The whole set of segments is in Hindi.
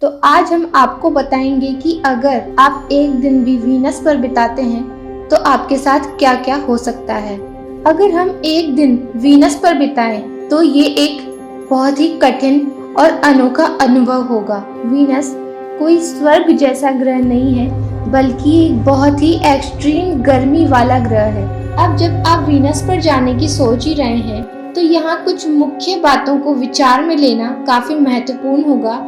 तो आज हम आपको बताएंगे कि अगर आप एक दिन भी वीनस पर बिताते हैं तो आपके साथ क्या क्या हो सकता है। अगर हम एक दिन वीनस पर बिताएं तो ये एक बहुत ही कठिन और अनोखा अनुभव होगा। वीनस कोई स्वर्ग जैसा ग्रह नहीं है, बल्कि एक बहुत ही एक्सट्रीम गर्मी वाला ग्रह है। अब जब आप वीनस पर जाने की सोच ही रहे हैं तो यहाँ कुछ मुख्य बातों को विचार में लेना काफी महत्वपूर्ण होगा।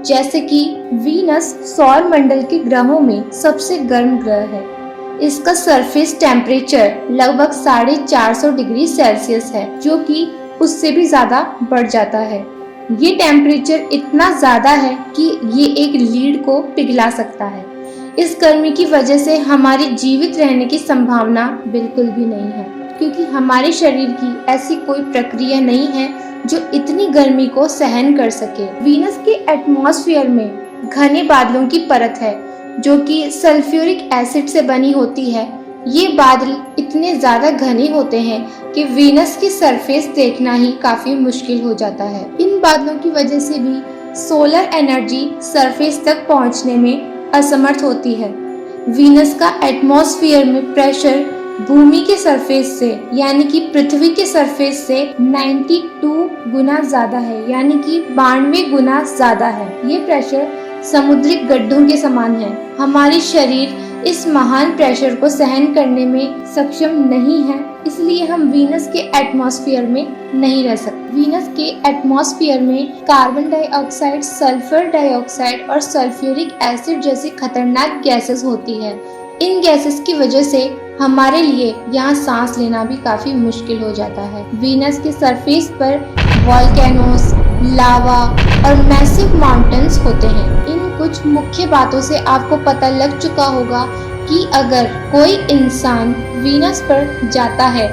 जैसे कि वीनस सौर मंडल के ग्रहों में सबसे गर्म ग्रह है। इसका सरफेस टेम्परेचर लगभग 450 डिग्री सेल्सियस है, जो कि उससे भी ज्यादा बढ़ जाता है। ये टेम्परेचर इतना ज्यादा है कि ये एक लीड को पिघला सकता है। इस गर्मी की वजह से हमारे जीवित रहने की संभावना बिल्कुल भी नहीं है, क्योंकि हमारे शरीर की ऐसी कोई प्रक्रिया नहीं है जो इतनी गर्मी को सहन कर सके। वीनस के एटमॉस्फेयर में घने बादलों की परत है, जो कि सल्फ्यूरिक एसिड से बनी होती है। ये बादल इतने ज्यादा घने होते हैं कि वीनस की सरफेस देखना ही काफी मुश्किल हो जाता है। इन बादलों की वजह से भी सोलर एनर्जी सरफेस तक पहुंचने में असमर्थ होती है। वीनस का एटमॉस्फेयर में प्रेशर भूमि के सरफेस से यानी कि पृथ्वी के सरफेस से 92 गुना ज्यादा है, यानी कि 92 गुना ज्यादा है। ये प्रेशर समुद्री गड्ढों के समान है। हमारी शरीर इस महान प्रेशर को सहन करने में सक्षम नहीं है, इसलिए हम वीनस के एटमॉस्फेयर में नहीं रह सकते। वीनस के एटमॉस्फेयर में कार्बन डाइऑक्साइड, सल्फर डाइऑक्साइड और सल्फ्यूरिक एसिड जैसी खतरनाक गैसेस होती है। इन गैसेस की वजह से हमारे लिए यहाँ सांस लेना भी काफी मुश्किल हो जाता है। वीनस के सरफेस पर वॉल्केनोस, लावा और मैसिव माउंटेन्स होते हैं। इन कुछ मुख्य बातों से आपको पता लग चुका होगा कि अगर कोई इंसान वीनस पर जाता है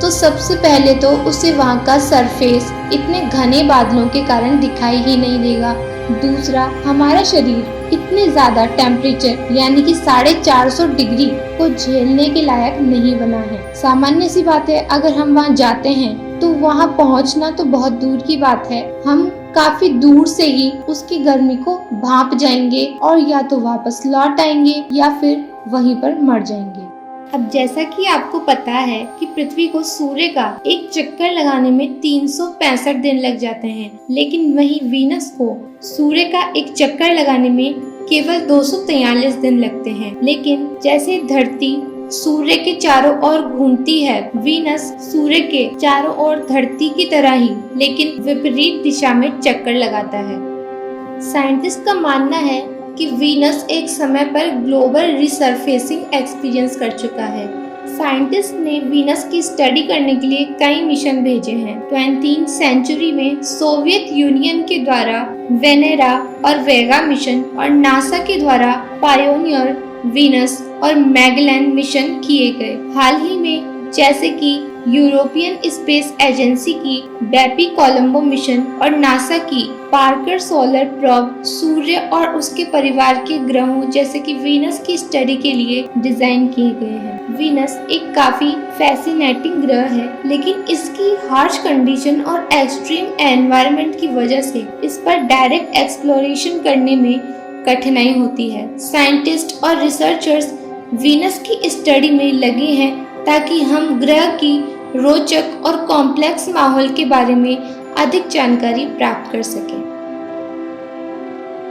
तो सबसे पहले तो उसे वहाँ का सरफेस इतने घने बादलों के कारण दिखाई ही नहीं देगा। दूसरा, हमारा शरीर इतने ज्यादा टेम्परेचर यानी कि 450 डिग्री को झेलने के लायक नहीं बना है। सामान्य सी बात है, अगर हम वहाँ जाते हैं तो वहाँ पहुँचना तो बहुत दूर की बात है, हम काफी दूर से ही उसकी गर्मी को भांप जाएंगे और या तो वापस लौट आएंगे या फिर वहीं पर मर जाएंगे। अब जैसा कि आपको पता है कि पृथ्वी को सूर्य का एक चक्कर लगाने में 365 दिन लग जाते हैं, लेकिन वहीं वीनस को सूर्य का एक चक्कर लगाने में केवल 243 दिन लगते हैं। लेकिन जैसे धरती सूर्य के चारों ओर घूमती है, वीनस सूर्य के चारों ओर धरती की तरह ही लेकिन विपरीत दिशा में चक्कर लगाता है। साइंटिस्ट का मानना है कि वीनस एक समय पर ग्लोबल रिसर्फेसिंग एक्सपीरियंस कर चुका है। साइंटिस्ट ने वीनस की स्टडी करने के लिए कई मिशन भेजे हैं। 20th सेंचुरी में सोवियत यूनियन के द्वारा वेनेरा और वेगा मिशन और नासा के द्वारा पायोनियर, वीनस और मैगेलन मिशन किए गए। हाल ही में जैसे कि यूरोपियन स्पेस एजेंसी की डेपी कोलंबो मिशन और नासा की पार्कर सोलर प्रोब सूर्य और उसके परिवार के ग्रहों जैसे कि वीनस की स्टडी के लिए डिजाइन किए गए हैं। वीनस एक काफी फैसिनेटिंग ग्रह है, लेकिन इसकी हार्श कंडीशन और एक्सट्रीम एनवायरनमेंट की वजह से इस पर डायरेक्ट एक्सप्लोरेशन करने में कठिनाई होती है। साइंटिस्ट और रिसर्चर्स वीनस की स्टडी में लगे हैं ताकि हम ग्रह की रोचक और कॉम्प्लेक्स माहौल के बारे में अधिक जानकारी प्राप्त कर सकें।